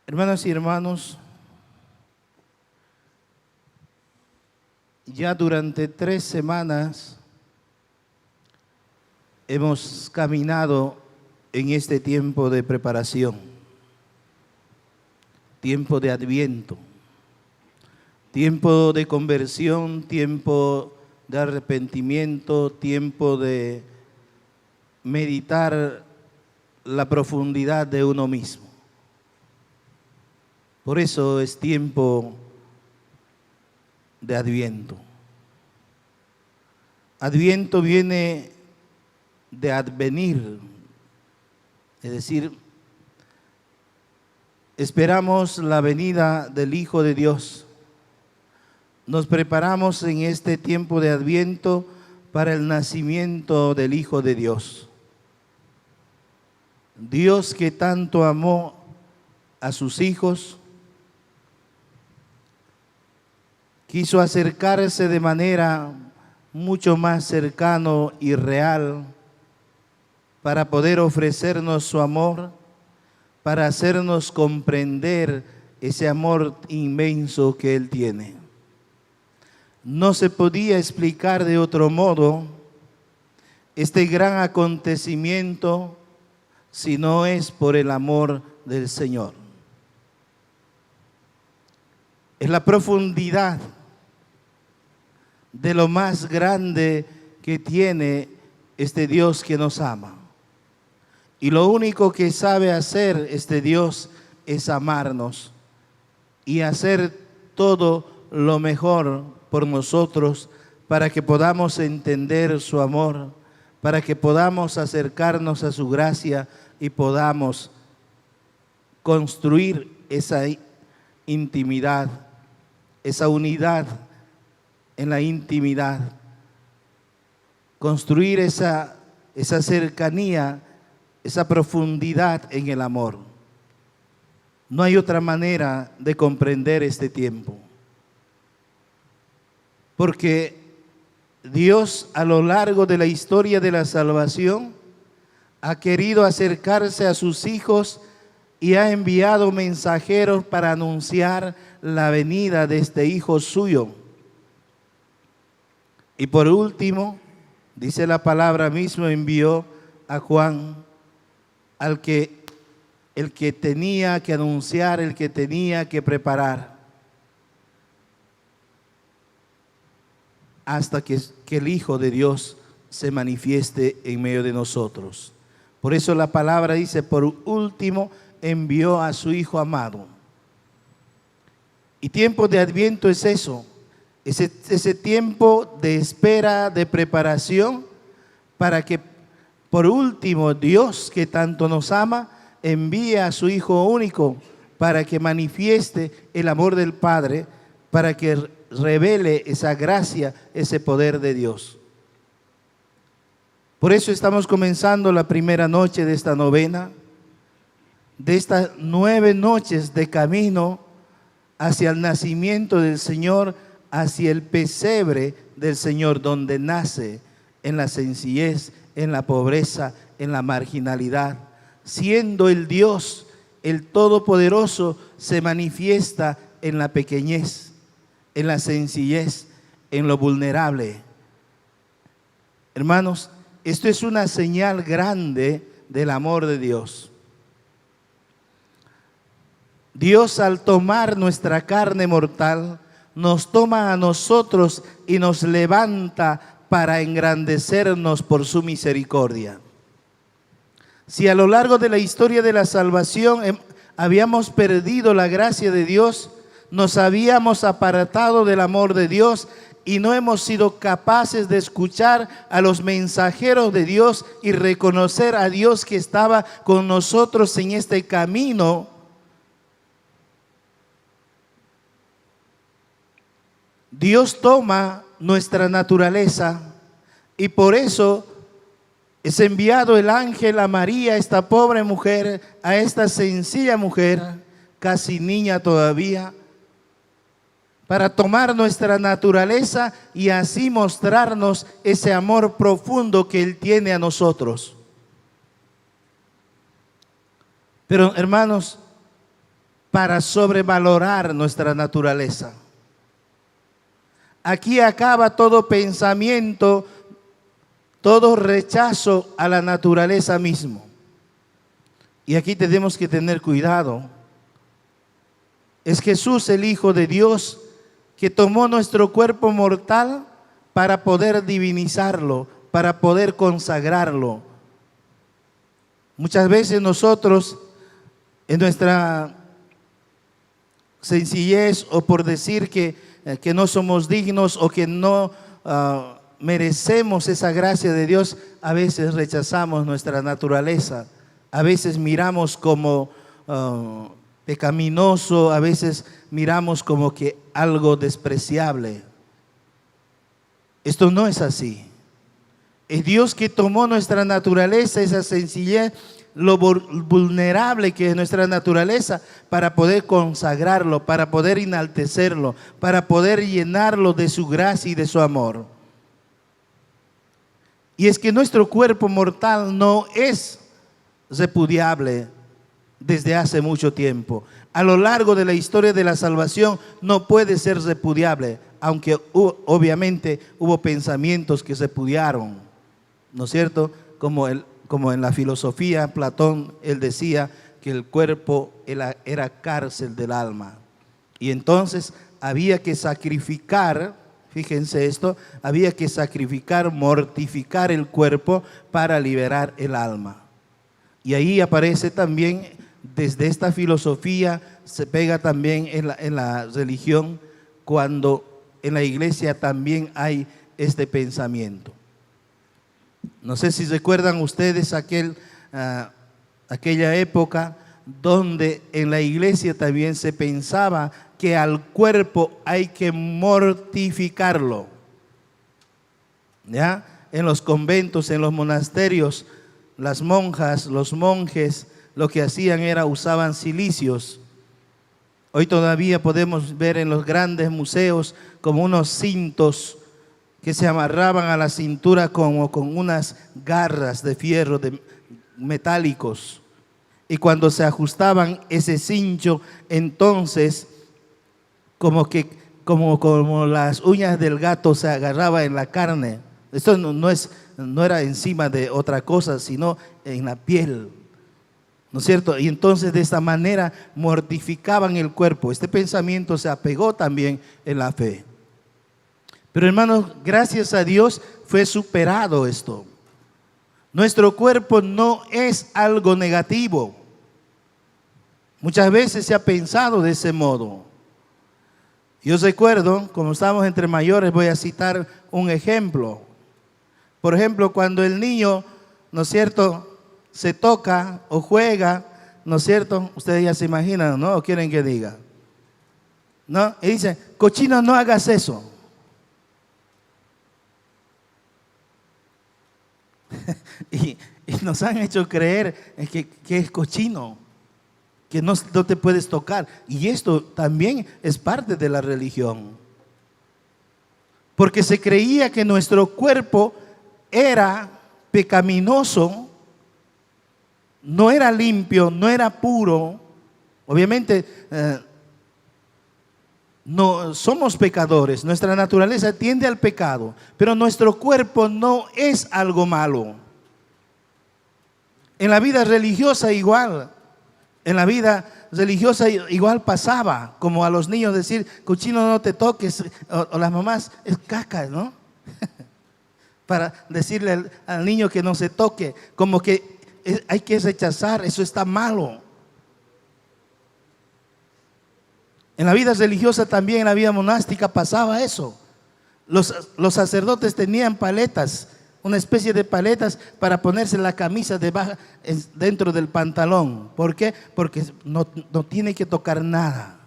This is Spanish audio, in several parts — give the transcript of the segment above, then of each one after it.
Hermanas y hermanos, ya durante 3 semanas hemos caminado en este tiempo de preparación, tiempo de Adviento, tiempo de conversión, tiempo de arrepentimiento, tiempo de meditar la profundidad de uno mismo. Por eso es tiempo de Adviento. Adviento viene de advenir, es decir, esperamos la venida del Hijo de Dios. Nos preparamos en este tiempo de Adviento para el nacimiento del Hijo de Dios. Dios que tanto amó a sus hijos, quiso acercarse de manera mucho más cercano y real para poder ofrecernos su amor, para hacernos comprender ese amor inmenso que Él tiene. No se podía explicar de otro modo este gran acontecimiento si no es por el amor del Señor. Es la profundidad de lo más grande que tiene este Dios que nos ama. Y lo único que sabe hacer este Dios es amarnos y hacer todo lo mejor por nosotros para que podamos entender su amor, para que podamos acercarnos a su gracia y podamos construir esa intimidad, esa unidad en la intimidad, construir esa cercanía, esa profundidad en el amor. No hay otra manera de comprender este tiempo, porque Dios a lo largo de la historia de la salvación ha querido acercarse a sus hijos y ha enviado mensajeros para anunciar la venida de este Hijo suyo. Y por último, dice la palabra mismo, envió a Juan, el que tenía que anunciar, el que tenía que preparar, hasta que el Hijo de Dios se manifieste en medio de nosotros. Por eso la palabra dice, por último, envió a su Hijo amado. Y tiempo de Adviento es eso. Ese tiempo de espera, de preparación, para que por último Dios que tanto nos ama, envíe a su Hijo único para que manifieste el amor del Padre, para que revele esa gracia, ese poder de Dios. Por eso estamos comenzando la primera noche de esta novena, de estas 9 noches de camino hacia el nacimiento del Señor, hacia el pesebre del Señor, donde nace en la sencillez, en la pobreza, en la marginalidad. Siendo el Dios, el Todopoderoso, se manifiesta en la pequeñez, en la sencillez, en lo vulnerable. Hermanos, esto es una señal grande del amor de Dios. Dios, al tomar nuestra carne mortal, nos toma a nosotros y nos levanta para engrandecernos por su misericordia. Si a lo largo de la historia de la salvación habíamos perdido la gracia de Dios, nos habíamos apartado del amor de Dios y no hemos sido capaces de escuchar a los mensajeros de Dios y reconocer a Dios que estaba con nosotros en este camino, Dios toma nuestra naturaleza y por eso es enviado el ángel a María, esta pobre mujer, a esta sencilla mujer, casi niña todavía, para tomar nuestra naturaleza y así mostrarnos ese amor profundo que Él tiene a nosotros. Pero hermanos, para sobrevalorar nuestra naturaleza. Aquí acaba todo pensamiento, todo rechazo a la naturaleza mismo. Y aquí tenemos que tener cuidado. Es Jesús, el Hijo de Dios, que tomó nuestro cuerpo mortal para poder divinizarlo, para poder consagrarlo. Muchas veces nosotros, en nuestra sencillez o por decir que no somos dignos o que no merecemos esa gracia de Dios, a veces rechazamos nuestra naturaleza, a veces miramos como pecaminoso, a veces miramos como que algo despreciable. Esto no es así. Es Dios que tomó nuestra naturaleza, esa sencillez, lo vulnerable que es nuestra naturaleza, para poder consagrarlo, para poder enaltecerlo, para poder llenarlo de su gracia y de su amor. Y es que nuestro cuerpo mortal no es repudiable desde hace mucho tiempo. A lo largo de la historia de la salvación no puede ser repudiable, aunque obviamente hubo pensamientos que repudiaron, ¿no es cierto? Como en la filosofía, Platón, él decía que el cuerpo era cárcel del alma. Y entonces había que sacrificar, fíjense esto, había que sacrificar, mortificar el cuerpo para liberar el alma. Y ahí aparece también, desde esta filosofía, se pega también en la religión, cuando en la iglesia también hay este pensamiento. No sé si recuerdan ustedes aquella época donde en la iglesia también se pensaba que al cuerpo hay que mortificarlo. ¿Ya? En los conventos, en los monasterios, las monjas, los monjes, lo que hacían era usaban cilicios. Hoy todavía podemos ver en los grandes museos como unos cintos que se amarraban a la cintura como con unas garras de fierro metálicos. Y cuando se ajustaban ese cincho, entonces como las uñas del gato se agarraba en la carne. Esto no era encima de otra cosa, sino en la piel, ¿no es cierto? Y entonces de esta manera mortificaban el cuerpo. Este pensamiento se apegó también en la fe. Pero hermanos, gracias a Dios fue superado esto. Nuestro cuerpo no es algo negativo. Muchas veces se ha pensado de ese modo. Yo recuerdo, como estamos entre mayores, voy a citar un ejemplo. Por ejemplo, cuando el niño, ¿no es cierto?, se toca o juega, ¿no es cierto? Ustedes ya se imaginan, ¿no? ¿O quieren que diga? ¿No? Y dice, cochino, no hagas eso. y nos han hecho creer que es cochino, que no te puedes tocar. Y esto también es parte de la religión. Porque se creía que nuestro cuerpo era pecaminoso, no era limpio, no era puro. Obviamente no somos pecadores, nuestra naturaleza tiende al pecado, pero nuestro cuerpo no es algo malo. En la vida religiosa igual, pasaba, como a los niños decir, cochino, no te toques, o las mamás, es caca, ¿no? Para decirle al niño que no se toque, como que hay que rechazar, eso está malo. En la vida religiosa también, en la vida monástica pasaba eso. Los sacerdotes tenían paletas, una especie de paletas para ponerse la camisa dentro del pantalón. ¿Por qué? Porque no tiene que tocar nada.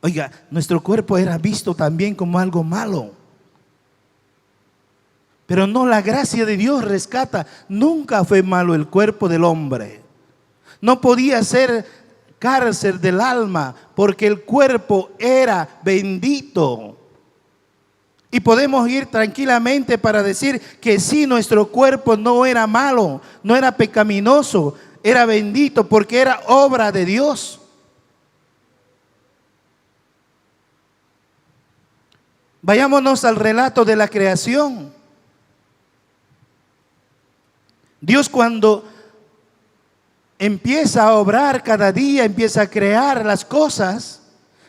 Oiga, nuestro cuerpo era visto también como algo malo. Pero no, la gracia de Dios rescata. Nunca fue malo el cuerpo del hombre. No podía ser cárcel del alma, porque el cuerpo era bendito. Y podemos ir tranquilamente para decir que sí, nuestro cuerpo no era malo, no era pecaminoso. era bendito porque era obra de Dios. Vayámonos al relato de la creación. Dios, cuando empieza a obrar cada día, empieza a crear las cosas,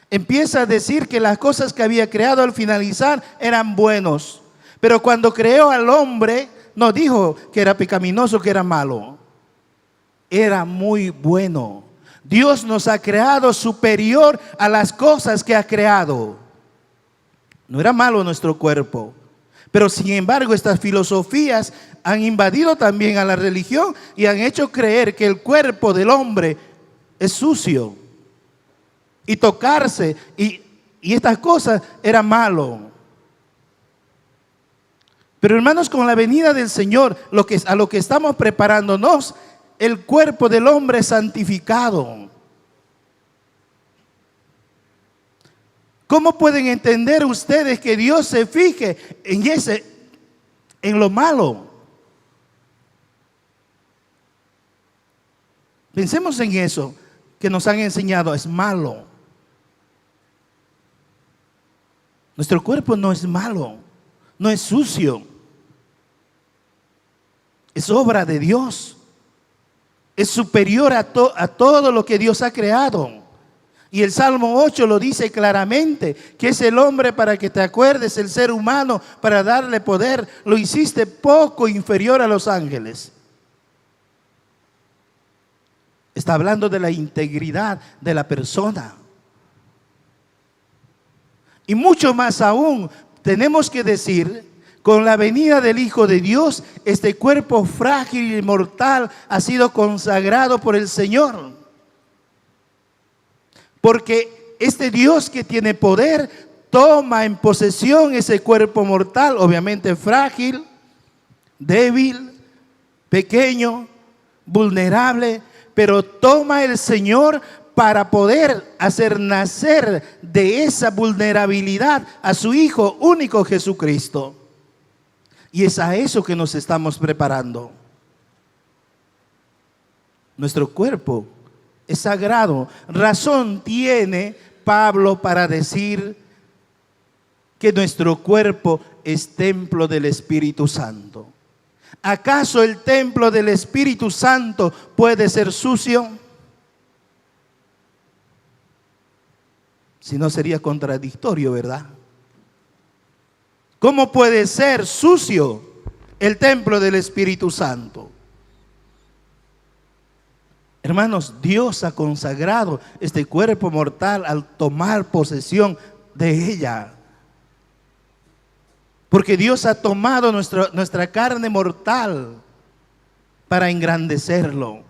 empieza a decir que las cosas que había creado al finalizar eran buenos. Pero cuando creó al hombre, no dijo que era pecaminoso, que era malo. Era muy bueno. Dios nos ha creado superior a las cosas que ha creado. No era malo nuestro cuerpo. Pero sin embargo, estas filosofías han invadido también a la religión y han hecho creer que el cuerpo del hombre es sucio. Y tocarse y estas cosas era malo. Pero hermanos, con la venida del Señor, a lo que estamos preparándonos, el cuerpo del hombre es santificado. ¿Cómo pueden entender ustedes que Dios se fije en lo malo? Pensemos en eso que nos han enseñado, es malo. Nuestro cuerpo no es malo, no es sucio. Es obra de Dios. Es superior a todo lo que Dios ha creado. Y el Salmo 8 lo dice claramente, que es el hombre para que te acuerdes, el ser humano para darle poder. Lo hiciste poco inferior a los ángeles. Está hablando de la integridad de la persona. Y mucho más aún, tenemos que decir, con la venida del Hijo de Dios, este cuerpo frágil y mortal ha sido consagrado por el Señor. Porque este Dios que tiene poder toma en posesión ese cuerpo mortal, obviamente frágil, débil, pequeño, vulnerable, pero toma el Señor para poder hacer nacer de esa vulnerabilidad a su Hijo único Jesucristo. Y es a eso que nos estamos preparando. Nuestro cuerpo es sagrado. Razón tiene Pablo para decir que nuestro cuerpo es templo del Espíritu Santo. ¿Acaso el templo del Espíritu Santo puede ser sucio? Si no, sería contradictorio, ¿verdad? ¿Cómo puede ser sucio el templo del Espíritu Santo? Hermanos, Dios ha consagrado este cuerpo mortal al tomar posesión de ella. Porque Dios ha tomado nuestra carne mortal para engrandecerlo.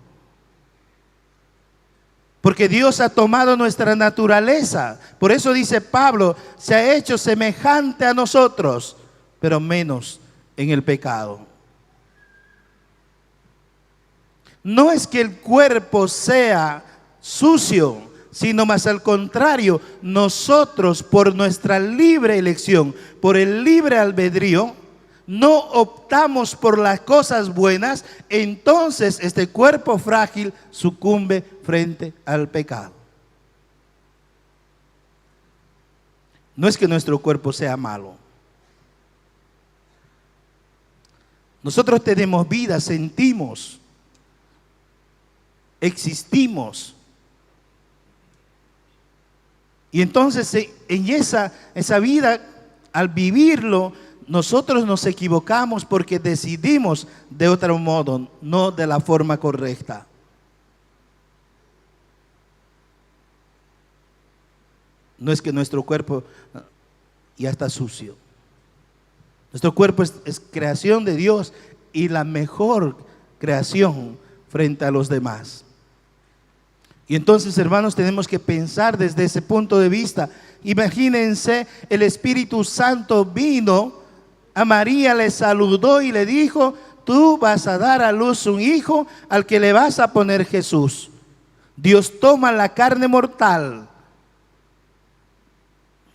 Porque Dios ha tomado nuestra naturaleza. Por eso dice Pablo, se ha hecho semejante a nosotros, pero menos en el pecado. No es que el cuerpo sea sucio, sino más al contrario, nosotros por nuestra libre elección, por el libre albedrío, no optamos por las cosas buenas, entonces este cuerpo frágil sucumbe frente al pecado. No es que nuestro cuerpo sea malo. Nosotros tenemos vida, sentimos, existimos. Y entonces en esa vida, al vivirlo, nosotros nos equivocamos porque decidimos de otro modo, no de la forma correcta. No es que nuestro cuerpo ya está sucio. Nuestro cuerpo es creación de Dios y la mejor creación frente a los demás. Y entonces, hermanos, tenemos que pensar desde ese punto de vista. Imagínense, el Espíritu Santo vino a María, le saludó y le dijo: tú vas a dar a luz un hijo al que le vas a poner Jesús. Dios toma la carne mortal.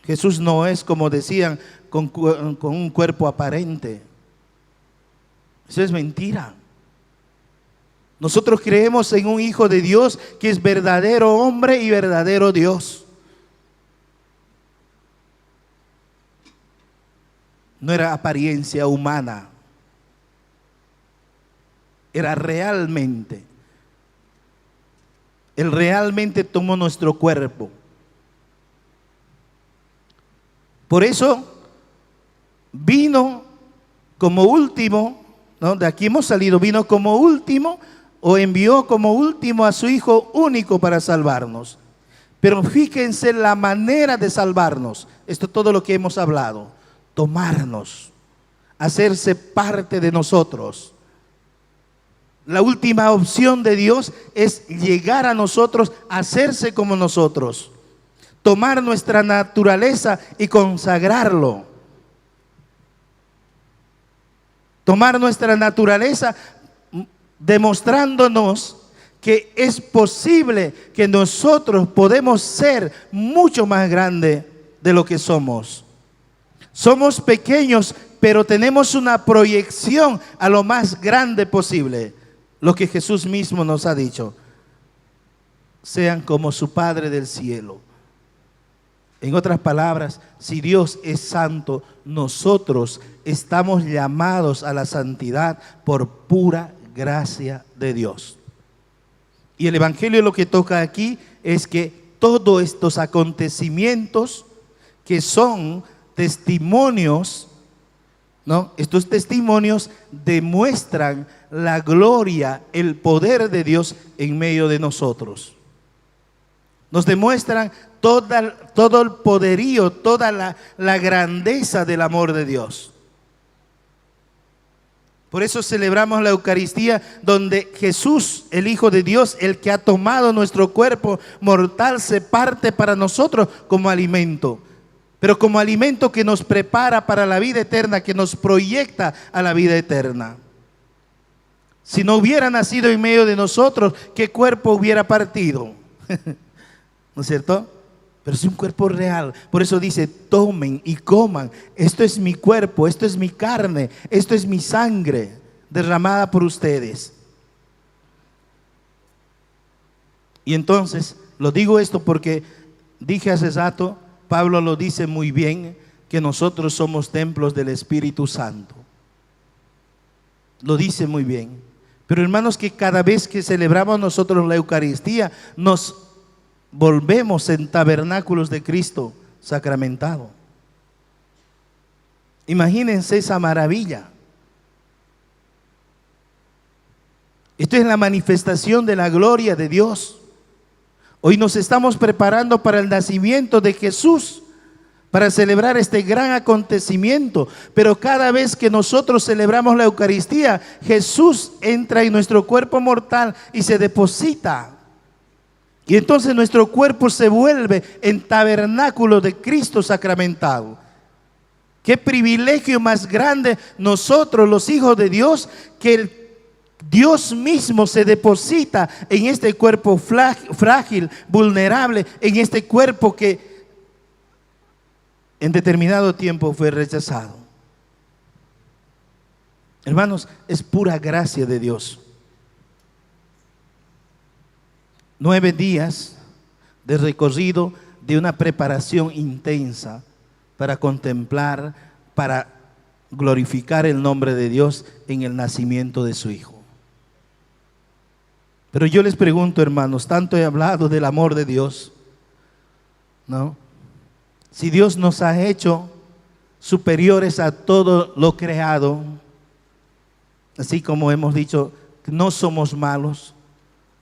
Jesús no es, como decían, con un cuerpo aparente. Eso es mentira. Nosotros creemos en un Hijo de Dios que es verdadero hombre y verdadero Dios. No era apariencia humana, era realmente. Él realmente tomó nuestro cuerpo. Por eso vino como último, ¿no? De aquí hemos salido, vino como último o envió como último a su Hijo único para salvarnos. Pero fíjense la manera de salvarnos. Esto es todo lo que hemos hablado. Tomarnos, hacerse parte de nosotros. La última opción de Dios es llegar a nosotros, hacerse como nosotros. Tomar nuestra naturaleza y consagrarlo. Tomar nuestra naturaleza demostrándonos que es posible que nosotros podemos ser mucho más grandes de lo que somos. Somos pequeños, pero tenemos una proyección a lo más grande posible. Lo que Jesús mismo nos ha dicho. Sean como su Padre del cielo. En otras palabras, si Dios es santo, nosotros estamos llamados a la santidad por pura gracia de Dios. Y el Evangelio lo que toca aquí es que todos estos acontecimientos que son testimonios, ¿no? Estos testimonios demuestran la gloria, el poder de Dios en medio de nosotros. Nos demuestran todo el poderío, toda la grandeza del amor de Dios. Por eso celebramos la Eucaristía, donde Jesús, el Hijo de Dios, el que ha tomado nuestro cuerpo mortal, se parte para nosotros como alimento. Pero como alimento que nos prepara para la vida eterna, que nos proyecta a la vida eterna. Si no hubiera nacido en medio de nosotros, ¿qué cuerpo hubiera partido? ¿No es cierto? Pero es un cuerpo real. Por eso dice, tomen y coman. Esto es mi cuerpo, esto es mi carne, esto es mi sangre derramada por ustedes. Y entonces, lo digo esto porque dije hace rato, Pablo lo dice muy bien, que nosotros somos templos del Espíritu Santo. Lo dice muy bien. Pero hermanos, que cada vez que celebramos nosotros la Eucaristía, nos volvemos en tabernáculos de Cristo sacramentado. Imagínense esa maravilla. Esto es la manifestación de la gloria de Dios. Hoy nos estamos preparando para el nacimiento de Jesús, para celebrar este gran acontecimiento. Pero cada vez que nosotros celebramos la Eucaristía, Jesús entra en nuestro cuerpo mortal y se deposita. Y entonces nuestro cuerpo se vuelve en tabernáculo de Cristo sacramentado. Qué privilegio más grande nosotros, los hijos de Dios, que el Dios mismo se deposita en este cuerpo frágil, vulnerable, en este cuerpo que en determinado tiempo fue rechazado. Hermanos, es pura gracia de Dios. 9 días de recorrido, de una preparación intensa para contemplar, para glorificar el nombre de Dios en el nacimiento de su Hijo. Pero yo les pregunto, hermanos, tanto he hablado del amor de Dios, ¿no? Si Dios nos ha hecho superiores a todo lo creado, así como hemos dicho, no somos malos.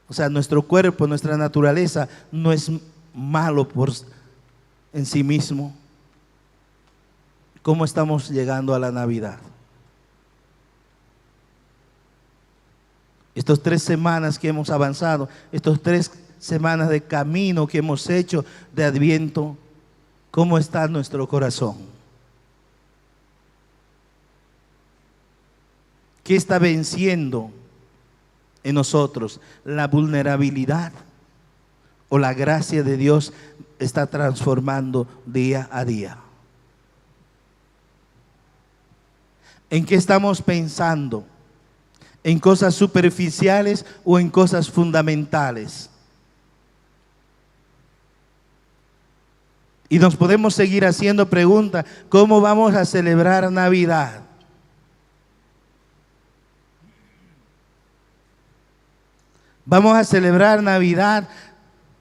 O sea, nuestro cuerpo, nuestra naturaleza no es malo en sí mismo. ¿Cómo estamos llegando a la Navidad? Estas 3 semanas que hemos avanzado, estas 3 semanas de camino que hemos hecho de Adviento, ¿cómo está nuestro corazón? ¿Qué está venciendo en nosotros? ¿La vulnerabilidad o la gracia de Dios está transformando día a día? ¿En qué estamos pensando? en cosas superficiales o en cosas fundamentales. Y nos podemos seguir haciendo preguntas, ¿cómo vamos a celebrar Navidad? Vamos a celebrar Navidad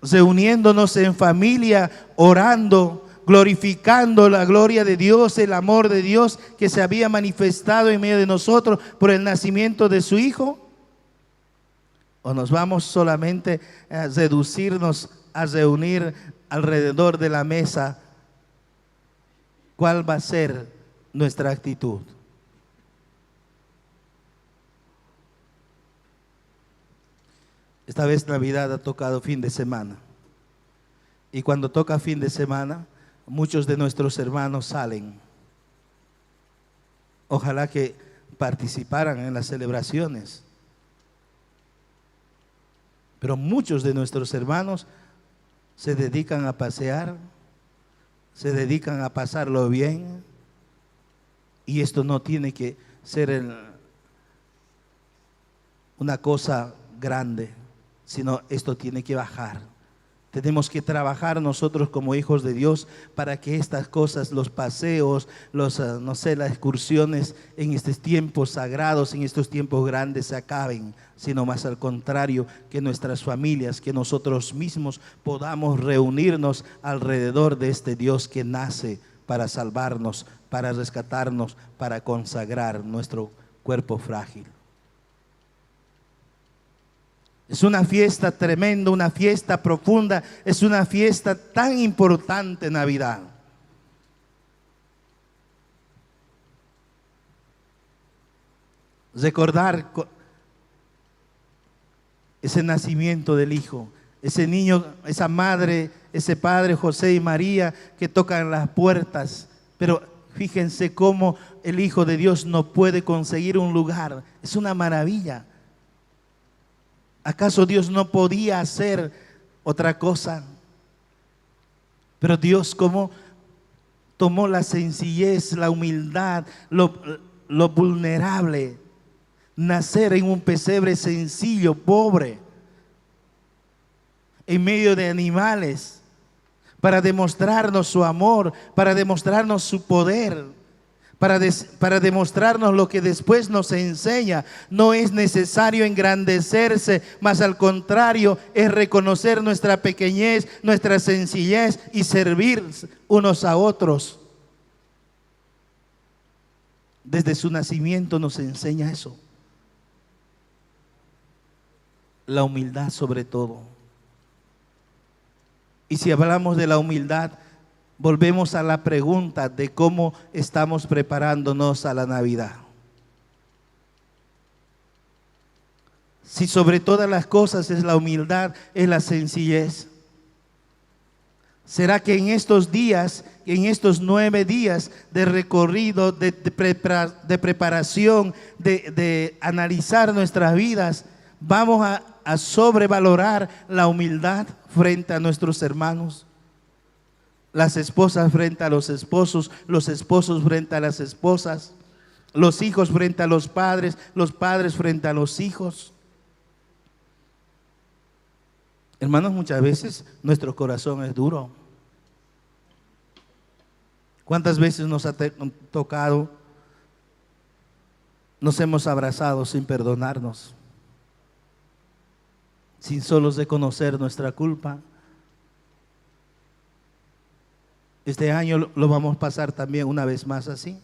reuniéndonos en familia, orando, glorificando la gloria de Dios, el amor de Dios que se había manifestado en medio de nosotros por el nacimiento de su Hijo. ¿O nos vamos solamente a reducirnos a reunir alrededor de la mesa? ¿Cuál va a ser nuestra actitud? Esta vez Navidad ha tocado fin de semana. Y cuando toca fin de semana, muchos de nuestros hermanos salen. Ojalá que participaran en las celebraciones. Pero muchos de nuestros hermanos se dedican a pasear, se dedican a pasarlo bien. Y esto no tiene que ser una cosa grande, sino esto tiene que bajar. Tenemos que trabajar nosotros como hijos de Dios para que estas cosas, los paseos, las excursiones en estos tiempos sagrados, en estos tiempos grandes se acaben, sino más al contrario, que nuestras familias, que nosotros mismos podamos reunirnos alrededor de este Dios que nace para salvarnos, para rescatarnos, para consagrar nuestro cuerpo frágil. Es una fiesta tremenda, una fiesta profunda, es una fiesta tan importante, Navidad. Recordar ese nacimiento del Hijo, ese niño, esa madre, ese padre José y María que tocan las puertas, pero fíjense cómo el Hijo de Dios no puede conseguir un lugar. Es una maravilla. ¿Acaso Dios no podía hacer otra cosa? Pero Dios, como tomó la sencillez, la humildad, lo vulnerable, nacer en un pesebre sencillo, pobre, en medio de animales, para demostrarnos su amor, para demostrarnos su poder, para demostrarnos lo que después nos enseña. No es necesario engrandecerse, mas al contrario es reconocer nuestra pequeñez, nuestra sencillez y servir unos a otros. Desde su nacimiento nos enseña eso. La humildad sobre todo. Y si hablamos de la humildad, volvemos a la pregunta de cómo estamos preparándonos a la Navidad. Si sobre todas las cosas es la humildad, es la sencillez. ¿Será que en estos días, en estos 9 días de recorrido, de preparación, de analizar nuestras vidas, vamos a sobrevalorar la humildad frente a nuestros hermanos? Las esposas frente a los esposos frente a las esposas, los hijos frente a los padres frente a los hijos. Hermanos, muchas veces nuestro corazón es duro. ¿Cuántas veces nos ha tocado, nos hemos abrazado sin perdonarnos, sin solo reconocer nuestra culpa? Este año lo vamos a pasar también una vez más así.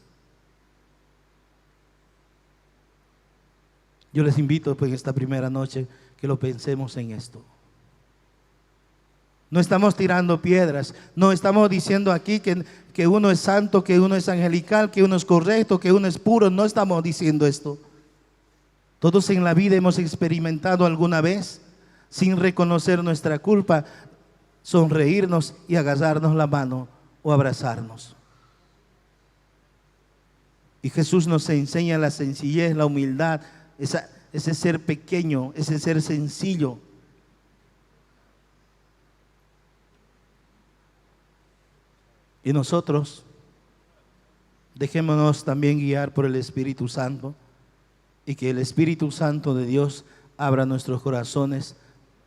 Yo les invito pues en esta primera noche que lo pensemos en esto. No estamos tirando piedras, no estamos diciendo aquí que uno es santo, que uno es angelical, que uno es correcto, que uno es puro. No estamos diciendo esto. Todos en la vida hemos experimentado alguna vez, sin reconocer nuestra culpa, sonreírnos y agarrarnos la mano o abrazarnos. Y Jesús nos enseña la sencillez, la humildad, ese ser pequeño, ese ser sencillo. Y nosotros dejémonos también guiar por el Espíritu Santo y que el Espíritu Santo de Dios abra nuestros corazones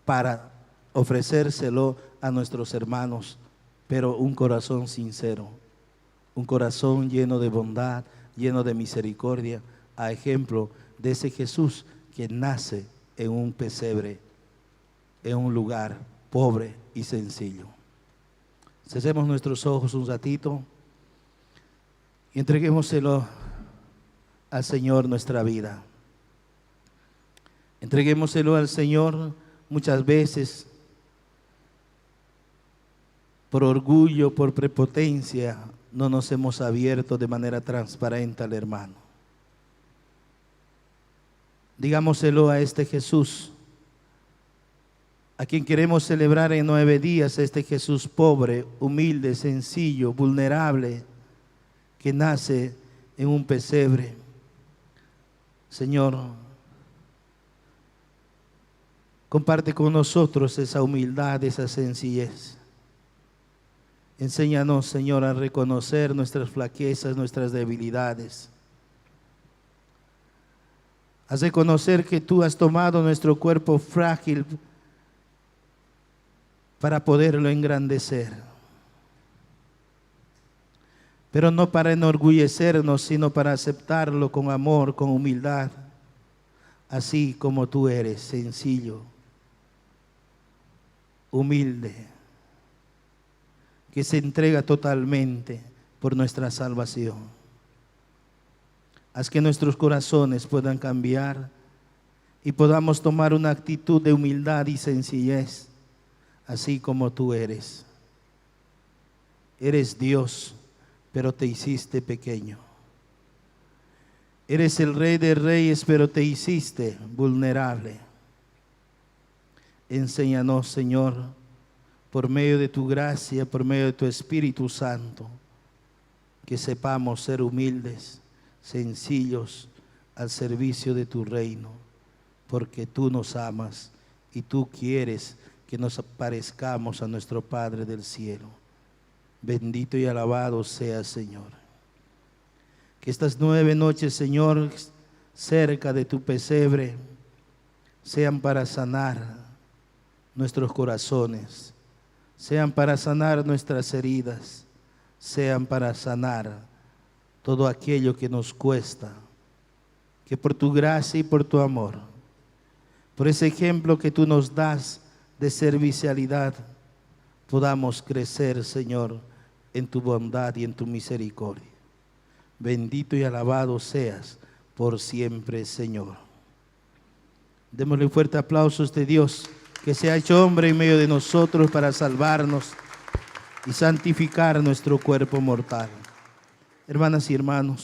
para ofrecérselo a nuestros hermanos, pero un corazón sincero, un corazón lleno de bondad, lleno de misericordia, a ejemplo de ese Jesús que nace en un pesebre, en un lugar pobre y sencillo. Cerremos nuestros ojos un ratito y entreguémoselo al Señor nuestra vida. Entreguémoselo al Señor muchas veces por orgullo, por prepotencia, no nos hemos abierto de manera transparente al hermano. Digámoselo a este Jesús, a quien queremos celebrar en 9 días, este Jesús pobre, humilde, sencillo, vulnerable, que nace en un pesebre. Señor, comparte con nosotros esa humildad, esa sencillez. Enséñanos, Señor, a reconocer nuestras flaquezas, nuestras debilidades. A reconocer que tú has tomado nuestro cuerpo frágil para poderlo engrandecer. Pero no para enorgullecernos, sino para aceptarlo con amor, con humildad, así como tú eres, sencillo, humilde, que se entrega totalmente por nuestra salvación. Haz que nuestros corazones puedan cambiar y podamos tomar una actitud de humildad y sencillez, así como tú eres. Eres Dios, pero te hiciste pequeño. Eres el Rey de Reyes, pero te hiciste vulnerable. Enséñanos, Señor, por medio de tu gracia, por medio de tu Espíritu Santo, que sepamos ser humildes, sencillos, al servicio de tu reino, porque tú nos amas y tú quieres que nos parezcamos a nuestro Padre del cielo. Bendito y alabado seas, Señor. Que estas 9 noches, Señor, cerca de tu pesebre, sean para sanar nuestros corazones, sean para sanar nuestras heridas, sean para sanar todo aquello que nos cuesta, que por tu gracia y por tu amor, por ese ejemplo que tú nos das de servicialidad, podamos crecer, Señor, en tu bondad y en tu misericordia. Bendito y alabado seas por siempre, Señor. Démosle un fuerte aplauso a este Dios que se ha hecho hombre en medio de nosotros para salvarnos y santificar nuestro cuerpo mortal. Hermanas y hermanos,